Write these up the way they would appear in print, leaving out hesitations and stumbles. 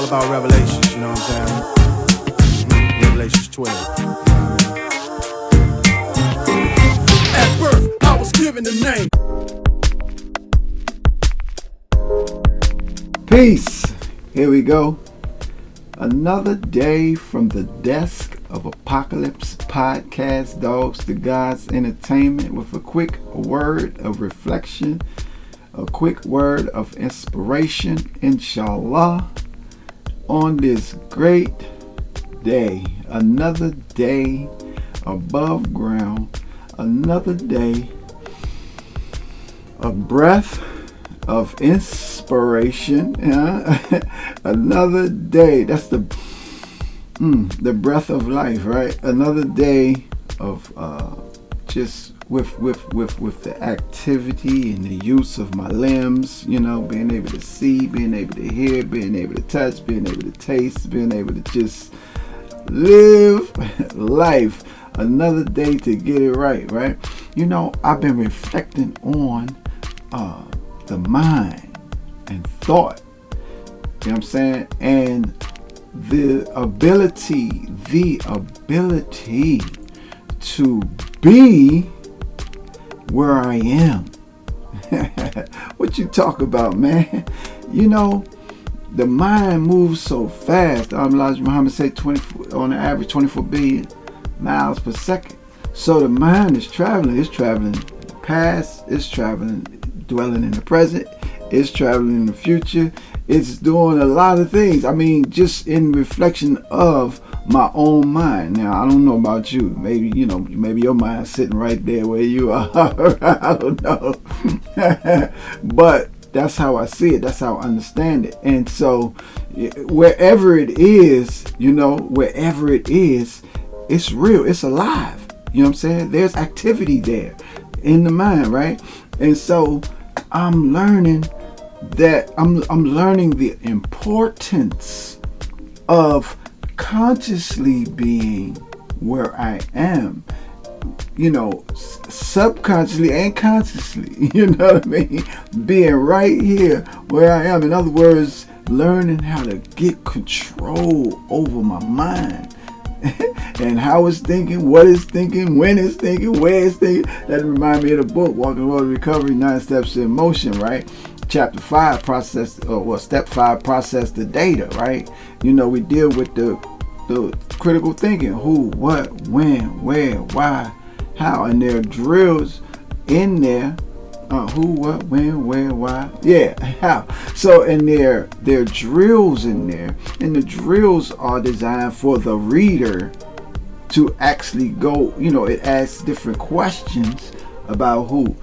about Revelations, you know what I'm saying? Revelations 12. You know what I mean? At birth, I was given the name. Peace. Here we go. Another day from the desk of Apacolips Podcast, Dogs to God's Entertainment, with a quick word of reflection, a quick word of inspiration, inshallah, on this great day. Another day above ground, another day of breath, of inspiration, another day. That's the breath of life, right? Another day of just with the activity and the use of my limbs, being able to see, being able to hear, being able to touch, being able to taste, being able to just live life. Another day to get it right? I've been reflecting on the mind and thought, you know what I'm saying, and the ability to be where I am. What you talk about, man? The mind moves so fast. Elijah Muhammad said 24, on the average 24 billion miles per second. So the mind is traveling. It's traveling the past. It's traveling, dwelling in the present. It's traveling in the future. It's doing a lot of things. Just in reflection of my own mind. Now, I don't know about you. Maybe your mind's sitting right there where you are. I don't know. But that's how I see it. That's how I understand it. And so wherever it is, it's real. It's alive. You know what I'm saying? There's activity there in the mind, right? And so I'm learning that I'm learning the importance of consciously being where I am, subconsciously and consciously, being right here where I am. In other words, learning how to get control over my mind and how it's thinking, what it's thinking, when it's thinking, where it's thinking. That reminds me of the book, Walking the Road to Recovery, 9 Steps in Motion, right? Chapter 5, step 5, process the data, right? We deal with the critical thinking, who, what, when, where, why, how, and there are drills in there, who, what, when, where, why, how. So, and there are drills in there, and the drills are designed for the reader to actually go, it asks different questions about who,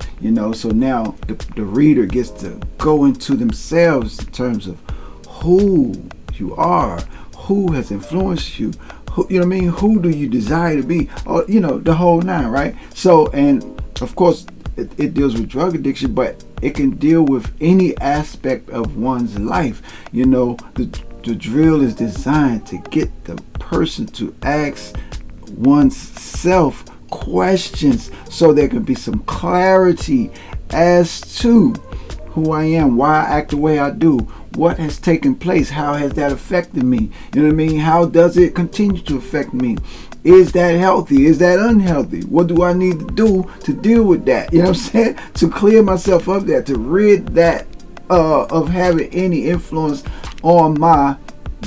so now the reader gets to go into themselves in terms of who you are, who has influenced you, who, who do you desire to be, or, the whole nine, right? So, and of course it deals with drug addiction, but it can deal with any aspect of one's life. The drill is designed to get the person to ask oneself questions so there can be some clarity as to who I am, why I act the way I do, what has taken place, how has that affected me, how does it continue to affect me, is that healthy, is that unhealthy, what do I need to do to deal with that, to clear myself of that, to rid that of having any influence on my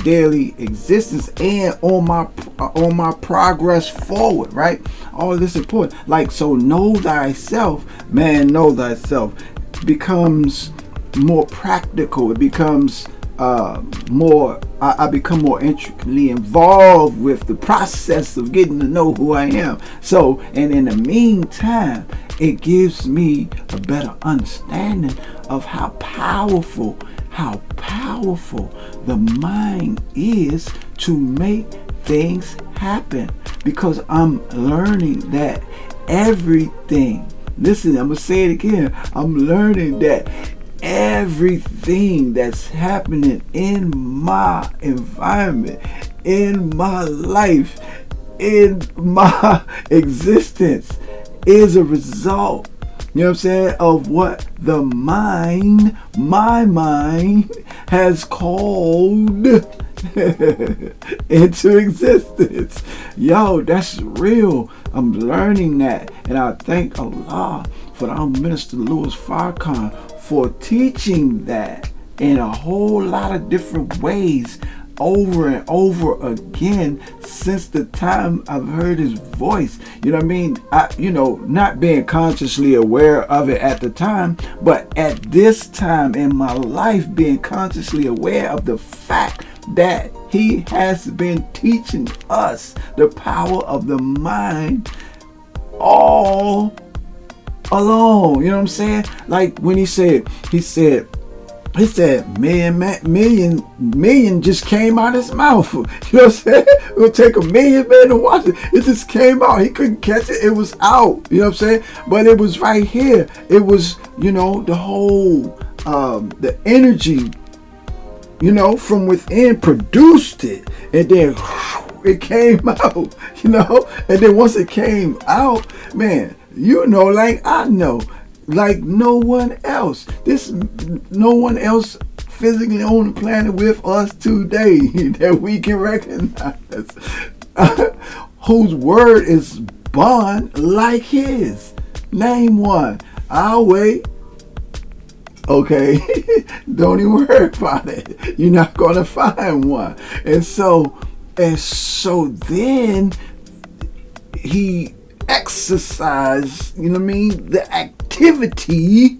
daily existence and on my progress forward, right? All of this is important. So know thyself, know thyself becomes more practical. It becomes more, I become more intricately involved with the process of getting to know who I am. So, and in the meantime, it gives me a better understanding of how powerful the mind is to make things happen. Because I'm learning that everything, listen, I'm going to say it again, I'm learning that everything that's happening in my environment, in my life, in my existence is a result, you know what I'm saying, of what my mind has called, into existence. Yo, that's real. I'm learning that. And I thank Allah for the Minister Louis Farrakhan for teaching that in a whole lot of different ways over and over again since the time I've heard his voice. You know what I mean? Not being consciously aware of it at the time, but at this time in my life being consciously aware of the fact that he has been teaching us the power of the mind all along. You know what I'm saying? Like when he said million just came out his mouth. You know what I'm saying? It would take a million men to watch it. It just came out. He couldn't catch it. It was out. You know what I'm saying? But it was right here. It was, the whole, the energy, from within produced it. And then it came out, And then once it came out, man, like I know, like no one else. No one else physically on the planet with us today that we can recognize, whose word is bond like his. Name one. I'll wait. Okay, don't even worry about it. You're not gonna find one. And so then he exercised, the activity,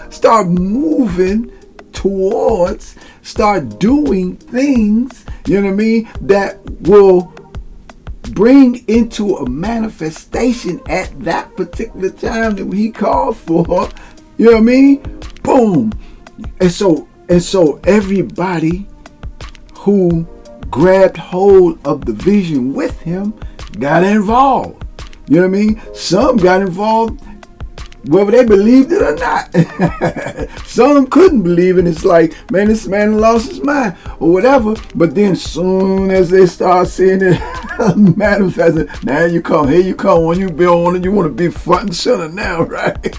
start moving towards, start doing things, that will bring into a manifestation at that particular time that he called for. You know what I mean? Boom. And so everybody who grabbed hold of the vision with him got involved. You know what I mean? Some got involved whether they believed it or not. Some couldn't believe it. It's like, man, this man lost his mind or whatever. But then soon as they start seeing it manifesting, now here you come when you build on it, you want to be front and center now, right?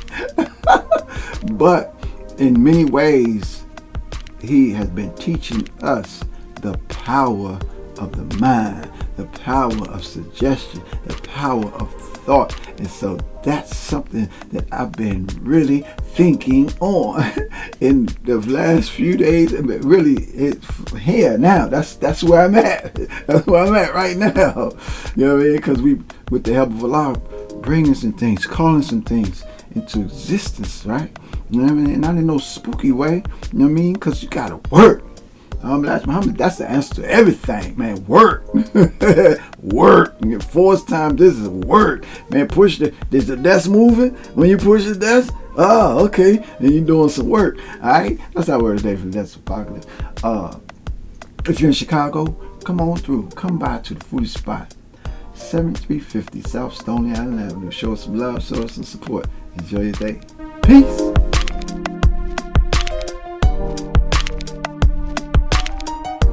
But in many ways, he has been teaching us the power of the mind, the power of suggestion, the power of thought. And so that's something that I've been really thinking on in the last few days. Really, it's here now. That's where I'm at. That's where I'm at right now. You know what I mean? Because we, with the help of Allah, bringing some things, calling some things into existence, right? You know what I mean? Not in no spooky way. You know what I mean? Because you gotta work. Muhammad, that's the answer to everything, man. Work. Work. You get 4 times this is work. Man, push is the desk moving? When you push the desk? Oh, okay. And you're doing some work. Alright? That's our word today for the Desk Apocalypse. If you're in Chicago, come on through. Come by to the foodie spot. 7350 South Stony Island Avenue. Show us some love, show us some support. Enjoy your day. Peace.